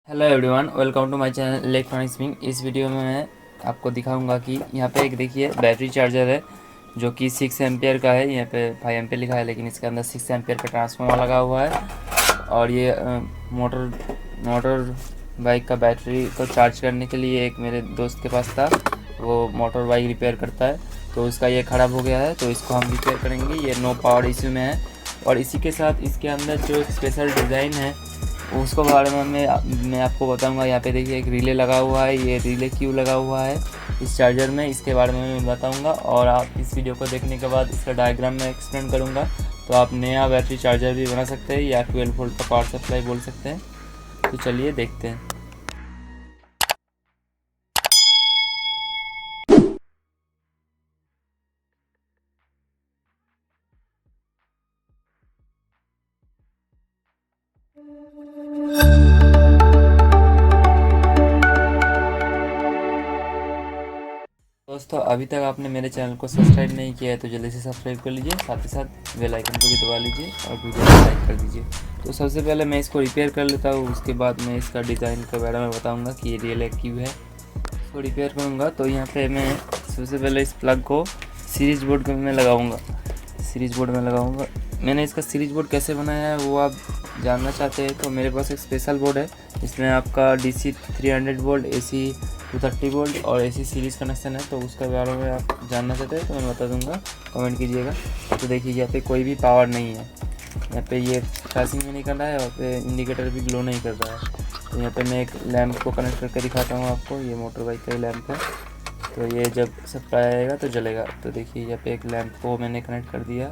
Hello everyone, welcome to my channel electronics wing. इस video में मैं आपको दिखाऊंगा कि यहाँ पे एक देखिए बैटरी चार्जर है जो कि 6 एम्पियर का है। यहाँ पे 5 एम्पियर लिखा है लेकिन इसके अंदर 6 एम्पियर का ट्रांसफार्मर लगा हुआ है। और ये मोटर बाइक का बैटरी को चार्ज करने के लिए एक मेरे दोस्त के पास था, वो मोटर बाइक रिपेयर करता है, तो उसका ये ख़राब हो गया है, तो इसको हम रिपेयर करेंगे। ये नो पावर इश्यू में है। और इसी के साथ इसके अंदर जो एक स्पेशल डिज़ाइन है उसको बारे में मैं आपको बताऊंगा। यहाँ पे देखिए एक रिले लगा हुआ है, ये रिले क्यों लगा हुआ है इस चार्जर में, इसके बारे में मैं बताऊंगा। और आप इस वीडियो को देखने के बाद इसका डायग्राम में एक्सप्लेन करूंगा, तो आप नया बैटरी चार्जर भी बना सकते हैं या 12 वोल्ट का पावर सप्लाई बोल सकते हैं। तो चलिए देखते हैं। दोस्तों, अभी तक आपने मेरे चैनल को सब्सक्राइब नहीं किया है तो जल्दी से सब्सक्राइब कर लीजिए, साथ ही साथ बेल आइकन को भी दबा लीजिए और वीडियो को लाइक कर दीजिए। तो सबसे पहले मैं इसको रिपेयर कर लेता हूँ, उसके बाद मैं इसका डिज़ाइन के बारे में बताऊँगा कि ये रियल क्यों है। इसको रिपेयर करूँगा तो यहाँ पे मैं सबसे पहले इस प्लग को सीरीज बोर्ड में लगाऊँगा। मैंने इसका सीरीज बोर्ड कैसे बनाया है वो आप जानना चाहते हैं तो मेरे पास एक स्पेशल बोर्ड है। इसमें आपका DC 300 वोल्ट, AC 230 वोल्ट और AC सीरीज़ कनेक्शन है। तो उसके बारे में आप जानना चाहते हैं तो मैं बता दूंगा, कमेंट कीजिएगा। तो देखिए यहाँ पे कोई भी पावर नहीं है, यहाँ पे ये फ्लैशिंग भी नहीं कर रहा है और पे इंडिकेटर भी ग्लो नहीं कर रहा है। तो यहाँ पे मैं एक लैंप को कनेक्ट करके दिखाता हूँ आपको। ये मोटर बाइक का ही लैंप है, तो ये जब सप्लाई आएगा तो जलेगा। तो देखिए यहाँ पे एक लैंप को मैंने कनेक्ट कर दिया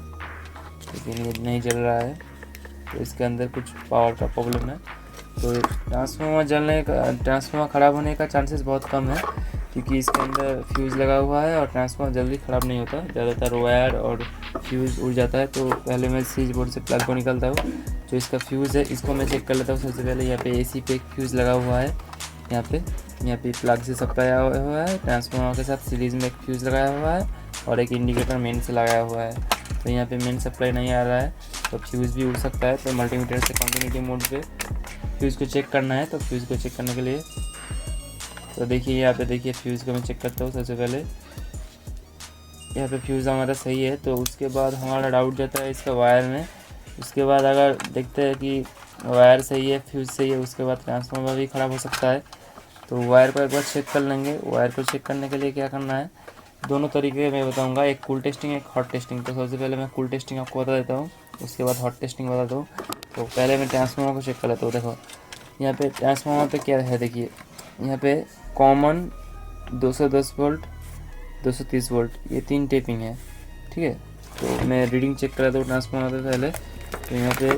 लेकिन ये नहीं जल रहा है, तो इसके अंदर कुछ पावर का प्रॉब्लम है। तो ट्रांसफार्मर ख़राब होने का चांसेस बहुत कम है क्योंकि इसके अंदर फ्यूज़ लगा हुआ है और ट्रांसफार्मर जल्दी ख़राब नहीं होता। ज़्यादातर वायर और फ्यूज़ उड़ जाता है। तो पहले मैं स्विच बोर्ड से प्लग को निकालता हूँ, जो इसका फ्यूज़ है इसको मैं चेक कर लेता हूँ। सबसे पहले यहाँ पे AC पे एक फ्यूज़ लगा हुआ है, यहाँ पे प्लग से सप्लाई हुआ है। ट्रांसफार्मर के साथ सीरीज़ में एक फ्यूज़ लगाया हुआ है और एक इंडिकेटर मेन से लगाया हुआ है। तो यहाँ पे मेन सप्लाई नहीं आ रहा है तो फ्यूज़ भी उड़ सकता है। तो मल्टीमीटर से कंटिन्यूटी मोड पे फ्यूज़ को चेक करना है। तो फ्यूज़ को चेक करने के लिए तो देखिए यहाँ पे देखिए फ्यूज़ को मैं चेक करता हूँ। सबसे पहले यहाँ पे फ्यूज़ हमारा सही है, तो उसके बाद हमारा डाउट जाता है इसका वायर में। उसके बाद अगर देखते हैं कि वायर सही है, फ्यूज़ सही है, उसके बाद ट्रांसफार्मर भी ख़राब हो सकता है। तो वायर को एक बार चेक कर लेंगे। वायर को चेक करने के लिए क्या करना है, दोनों तरीके मैं बताऊंगा, एक कूल टेस्टिंग एक हॉट टेस्टिंग। तो सबसे पहले मैं कूल टेस्टिंग आपको बता देता हूँ, उसके बाद हॉट टेस्टिंग बताता हूँ। तो पहले मैं ट्रांसफार्मर को चेक कर लेता हूँ। देखो यहाँ पे ट्रांसफार्मर पे क्या है, देखिए यहाँ पे कॉमन 210 वोल्ट, 230 वोल्ट, ये 3 टेपिंग है, ठीक है। तो मैं रीडिंग चेक कर लेता हूँ ट्रांसफार्मर पे पहले। तो यहाँ पे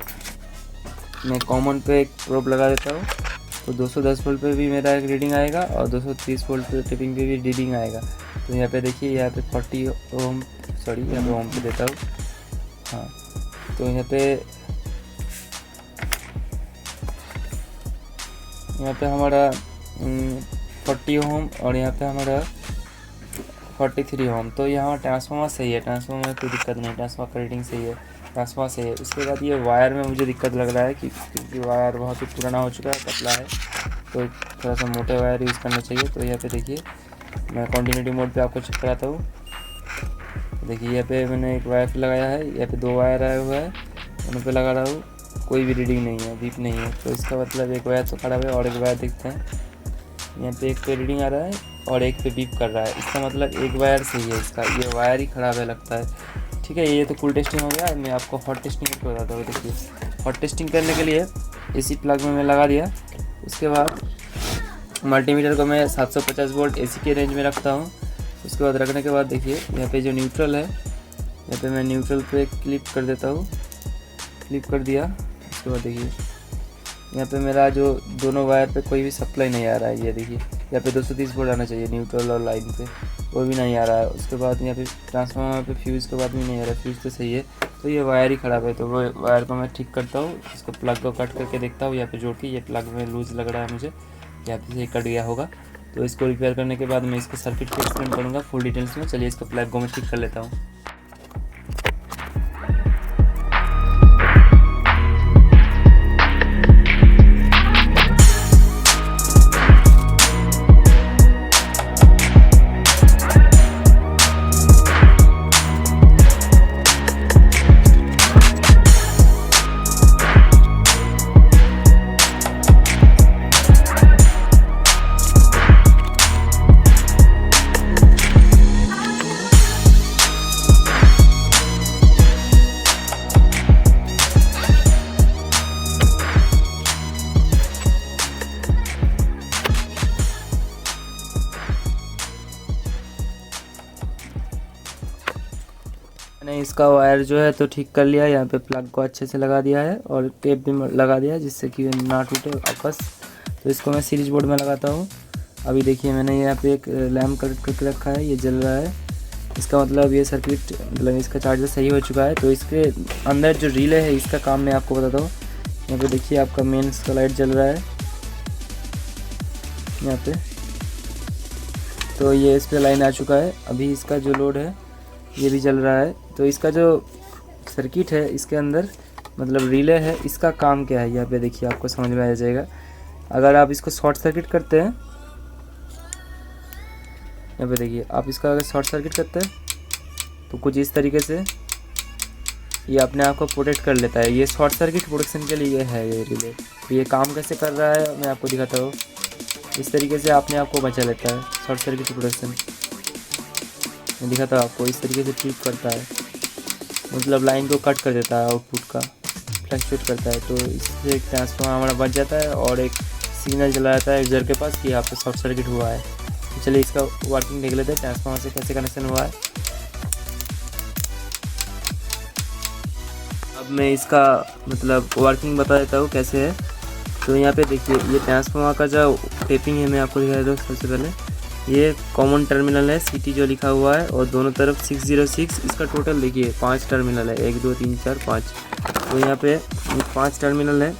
मैं कॉमन पे एक प्रोब लगा देता हूँ, तो 210 वोल्ट पे भी मेरा एक रीडिंग आएगा और 230 वोल्ट पे टेपिंग पे भी रीडिंग आएगा। तो यहाँ पे देखिए यहाँ पे 40 ओम, सॉरी यहाँ पे ओम पे देता हूँ, हाँ। तो यहाँ पे हमारा 40 ओम और यहाँ पे हमारा 43 ओम। तो यहाँ ट्रांसफार्मर सही है, ट्रांसफार्मर में कोई दिक्कत नहीं, ट्रांसफार्मर का रीडिंग सही है, ट्रांसफार्मर सही है। उसके बाद ये वायर में मुझे दिक्कत लग रहा है क्योंकि वायर बहुत ही पुराना हो चुका है, पतला है, तो थोड़ा सा मोटे वायर यूज़ करना चाहिए। तो यहाँ पे देखिए मैं कंटिन्यूटी मोड पे आपको चेक कराता हूँ। देखिए यहाँ पे मैंने एक वायर लगाया है, यहाँ पे 2 वायर आया हुआ है, उन पे लगा रहा हूँ, कोई भी रीडिंग नहीं है, बीप नहीं है। तो इसका मतलब एक वायर तो खराब है और एक वायर देखते हैं, यहाँ पे एक पे रीडिंग आ रहा है और एक पे बीप कर रहा है। इसका मतलब एक वायर सही है, इसका ये वायर ही ख़राब है लगता है, ठीक है। ये तो कूल टेस्टिंग हो गया। मैं आपको हॉट टेस्टिंग करके बताता हूँ। देखिए हॉट टेस्टिंग करने के लिए AC प्लग में मैं लगा दिया। उसके बाद मल्टीमीटर को मैं 750 वोल्ट AC के रेंज में रखता हूँ। उसके बाद रखने के बाद देखिए यहाँ पे जो न्यूट्रल है, यहाँ पे मैं न्यूट्रल पे क्लिप कर देता हूँ, क्लिप कर दिया। उसके बाद देखिए यहाँ पे मेरा जो दोनों वायर पे कोई भी सप्लाई नहीं आ रहा है। ये देखिए यहाँ पे 230 वोल्ट आना चाहिए न्यूट्रल और लाइन पे, वो भी नहीं आ रहा है। उसके बाद यहाँ पे ट्रांसफार्मर पे फ्यूज़ के बाद भी नहीं आ रहा है, फ्यूज़ तो सही है। तो ये वायर ही ख़राब है, तो वो वायर को मैं ठीक करता हूँ। इसको प्लग को कट करके देखता हूँ, यहाँ पे जोड़ के, ये प्लग में लूज़ लग रहा है मुझे, यहाँ पे से कट गया होगा। तो इसको रिपेयर करने के बाद मैं इसके सर्किट को एक्सप्लेन करूँगा फुल डिटेल्स में। चलिए इसको प्लग को मैं ठीक कर लेता हूँ। मैंने इसका वायर जो है तो ठीक कर लिया, यहाँ पे प्लग को अच्छे से लगा दिया है और टेप भी लगा दिया है जिससे कि ना टूटे आपस। तो इसको मैं सीरीज बोर्ड में लगाता हूँ। अभी देखिए मैंने यहाँ पे एक लैम्प कनेक्ट करके रखा है, ये जल रहा है। इसका मतलब ये सर्किट मतलब इसका चार्जर सही हो चुका है। तो इसके अंदर जो रिले है इसका काम मैं आपको बताता हूँ। यहाँ पे देखिए आपका मेन का लाइट जल रहा है यहाँ पे, तो ये इस पे लाइन आ चुका है। अभी इसका जो लोड है ये भी जल रहा है। तो इसका जो सर्किट है इसके अंदर मतलब रिले है, इसका काम क्या है यहाँ पे देखिए आपको समझ में आ जाएगा। अगर आप इसको शॉर्ट सर्किट करते हैं, यहाँ पे देखिए आप इसका अगर शॉर्ट सर्किट करते हैं तो कुछ इस तरीके से ये अपने आप को प्रोटेक्ट कर लेता है। ये शॉर्ट सर्किट प्रोटेक्शन के लिए है ये रिले। तो ये काम कैसे कर रहा है मैं आपको दिखाता हूँ। इस तरीके से अपने आप को बचा लेता है शॉर्ट सर्किट प्रोटेक्शन। मैं दिखाता हूँ आपको, इस तरीके से ट्रीट करता है, मतलब लाइन को कट कर देता है, आउटपुट का फ्लक्चुएट करता है। तो इससे एक ट्रांसफार्मर हमारा बच जाता है और एक सिग्नल चला जाता है यूजर के पास कि यहाँ पे शॉर्ट सर्किट हुआ है। तो चलिए इसका वर्किंग देख लेते हैं, ट्रांसफार्मर से कैसे कनेक्शन हुआ है। अब मैं इसका मतलब वर्किंग बता देता हूँ कैसे है। तो यहाँ पे देखिए ये ट्रांसफार्मर का जो टेपिंग है मैं आपको दिखा देता हूँ। सबसे पहले ये कॉमन टर्मिनल है सिटी जो लिखा हुआ है और दोनों तरफ 606। इसका टोटल देखिए 5 टर्मिनल है, 1 2 3 4 5। तो यहाँ पे 5 टर्मिनल है,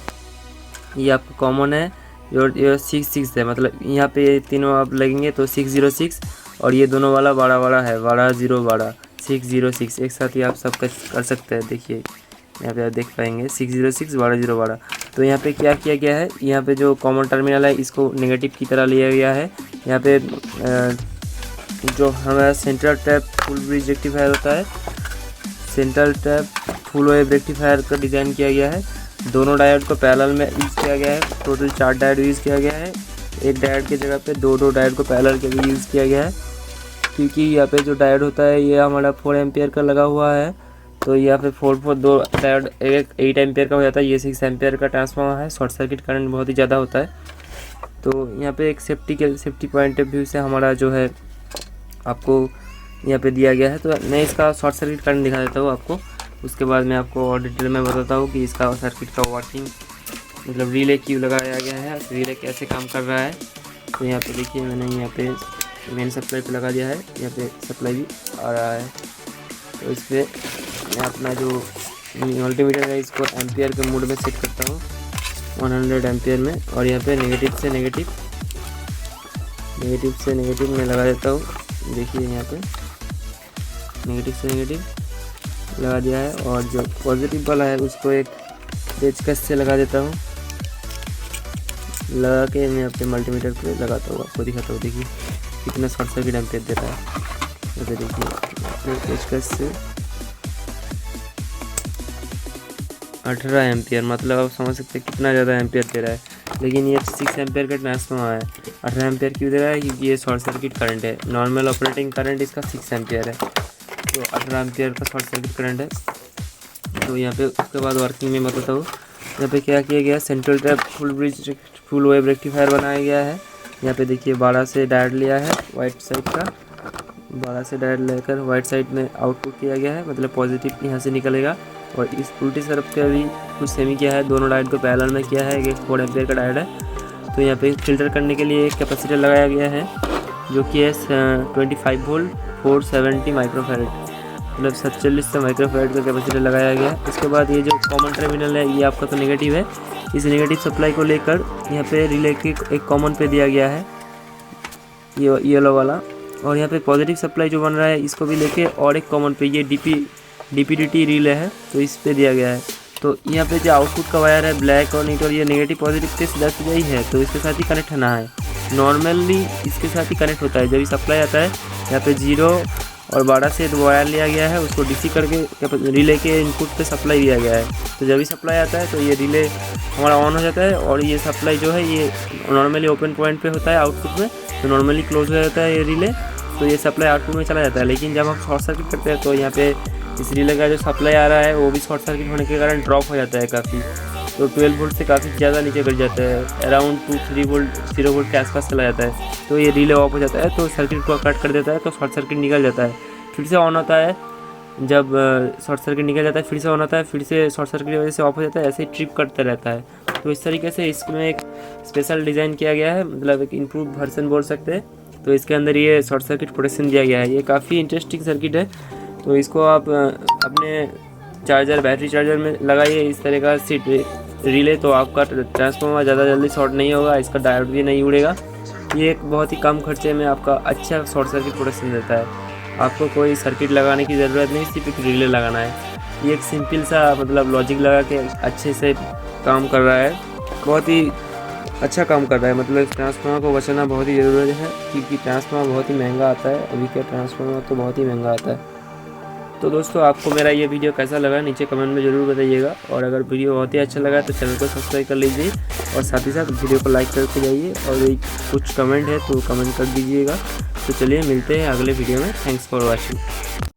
ये आपका कॉमन है और ये 6 है, मतलब यहाँ पे तीनों आप लगेंगे तो 606 और ये दोनों वाला बड़ा वाला है, 12 606 एक साथ ही आप सब कर सकते हैं। देखिए यहाँ पे आप देख पाएंगे 606 12 तो यहाँ पे क्या किया गया है, यहाँ पे जो कॉमन टर्मिनल है इसको नेगेटिव की तरह लिया गया है। यहाँ पे जो हमारा central tap full bridge rectifier होता है, central tap full wave rectifier का डिज़ाइन किया गया है। दोनों डायोड को पैरेलल में यूज़ किया गया है। टोटल 4 डायोड यूज़ किया गया है। एक डायोड की जगह पे दो डायोड को पैरेलल के लिए यूज़ किया गया है, क्योंकि यहाँ पे जो डायोड होता है ये हमारा 4 एम्पियर का लगा हुआ है। तो यहाँ पे 4 2 डायोड एक 8 एम्पियर का हो जाता है। ये 6 एम्पियर का ट्रांसफार्मर है। शॉर्ट सर्किट करंट बहुत ही ज़्यादा होता है। तो यहाँ पे एक सेफ्टी पॉइंट ऑफ व्यू से हमारा जो है आपको यहाँ पे दिया गया है। तो मैं इसका शॉर्ट सर्किट करंट दिखा देता हूँ आपको, उसके बाद मैं आपको और डिटेल में बताता हूँ कि इसका सर्किट का वर्किंग मतलब रिले क्यों लगाया गया है, रिले कैसे काम कर रहा है। तो यहाँ पे देखिए मैंने यहाँ पे मेन सप्लाई पे लगा दिया है, यहाँ पे सप्लाई भी आ रहा है। तो इस पर मैं अपना जो मल्टीमीटर है इसको एम्पियर के मोड में सेट करता हूँ 100 एम्पियर में, और यहाँ पे नेगेटिव से नेगेटिव में लगा देता हूँ। देखिए यहाँ पे नेगेटिव से नेगेटिव लगा दिया है, और जो पॉजिटिव वाला है उसको एक पेचकस से लगा देता हूँ। लगा के मैं यहाँ पे मल्टीमीटर पे लगाता हूँ, आपको दिखाता हूँ। देखिए कितना शॉर्ट सर्किट एम्पियर देता है। यहाँ पे देखिए पेचकस से 18 एम्पियर, मतलब आप समझ सकते हैं कितना ज़्यादा एम्पियर दे रहा है। लेकिन ये 6 एम्पियर का ट्रांसफार्मर है। 18 एम्पियर क्यों दे रहा है, क्योंकि ये शॉर्ट सर्किट करंट है। नॉर्मल ऑपरेटिंग करंट इसका 6 एम्पियर है, तो 18 एम्पियर का शॉर्ट सर्किट करंट है। तो यहाँ पे उसके बाद वर्किंग में बताता हूँ। यहाँ पे क्या किया गया, central tap full wave rectifier बनाया गया है। यहाँ पे देखिए 12 से डायोड लिया है वाइट साइड का, 12 से डायोड लेकर वाइट साइड में आउटपुट किया गया है, मतलब पॉजिटिव यहाँ से निकलेगा। और इस उल्टी तरफ के भी कुछ सेमी किया है, दोनों डायोड को पैरेलल में किया है। एक 4 एम्पियर का डायोड है। तो यहाँ पे फिल्टर करने के लिए एक कैपेसिटर लगाया गया है जो कि है 25 वोल्ट 470 माइक्रोफैरड, मतलब 47 माइक्रोफैरड का कैपेसिटर लगाया गया है। उसके बाद ये जो कॉमन टर्मिनल है ये आपका तो नेगेटिव है, इस नेगेटिव सप्लाई को लेकर यहाँ पे रिले के एक कॉमन पे दिया गया है ये येलो वाला, और यहाँ पे पॉजिटिव सप्लाई जो बन रहा है इसको भी लेके और एक कॉमन पे ये DPDT रिले है तो इस पे दिया गया है। तो यहाँ पे जो आउटपुट का वायर है ब्लैक और नीट, और ये नेगेटिव पॉजिटिव के सीधा ही है, तो इसके साथ ही कनेक्ट होना है। नॉर्मली इसके साथ ही कनेक्ट होता है। जब भी सप्लाई आता है यहाँ पे 0 और 12 से वायर लिया गया है, उसको DC करके रिले के इनपुट पे सप्लाई दिया गया है। तो जब भी सप्लाई आता है तो ये रिले हमारा ऑन हो जाता है, और ये सप्लाई जो है ये नॉर्मली ओपन पॉइंट पे होता है आउटपुट में, तो नॉर्मली क्लोज हो जाता है ये रिले, तो ये सप्लाई आउटपुट में चला जाता है। लेकिन जब हम शॉर्ट सर्किट करते हैं तो यहाँ पे इस रिले का जो सप्लाई आ रहा है वो भी शॉर्ट सर्किट होने के कारण ड्रॉप हो जाता है काफ़ी, तो 12 वोल्ट से काफ़ी ज़्यादा नीचे गिर जाता है, अराउंड 2-3 वोल्ट 0 वोल्ट के आसपास चला जाता है। तो ये रिले ऑफ हो जाता है, तो सर्किट को कट कर देता है, तो शॉर्ट सर्किट निकल जाता है। फिर से ऑन होता है जब शॉर्ट सर्किट निकल जाता है फिर से ऑन आता है, फिर से शॉर्ट सर्किट की वजह से ऑफ हो जाता है, ऐसे ही ट्रिप करता रहता है। तो इस तरीके से इसमें एक स्पेशल डिज़ाइन किया गया है, मतलब एक इम्प्रूव वर्जन बोल सकते हैं। तो इसके अंदर ये शॉर्ट सर्किट प्रोटेक्शन दिया गया है। ये काफ़ी इंटरेस्टिंग सर्किट है। तो इसको आप अपने चार्जर, बैटरी चार्जर में लगाइए इस तरह का सीट रिले, तो आपका ट्रांसफार्मर ज़्यादा जल्दी शॉर्ट नहीं होगा, इसका डायोड भी नहीं उड़ेगा। ये एक बहुत ही कम खर्चे में आपका अच्छा शॉर्ट सर्किट प्रोटेक्शन देता है। आपको कोई सर्किट लगाने की ज़रूरत नहीं, सिर्फ एक रिले लगाना है। ये एक सिंपल सा मतलब लॉजिक लगा के अच्छे से काम कर रहा है, बहुत ही अच्छा काम कर रहा है। मतलब ट्रांसफार्मर को बचाना बहुत ही ज़रूरी है, क्योंकि ट्रांसफार्मर बहुत ही महंगा आता है। अभी का ट्रांसफार्मर तो बहुत ही महंगा आता है। तो दोस्तों, आपको मेरा ये वीडियो कैसा लगा नीचे कमेंट में ज़रूर बताइएगा। और अगर वीडियो बहुत ही अच्छा लगा तो चैनल को सब्सक्राइब कर लीजिए और साथ ही साथ वीडियो को लाइक करके जाइए। और कुछ कमेंट है तो कमेंट कर दीजिएगा। तो चलिए मिलते हैं अगले वीडियो में। Thanks for watching.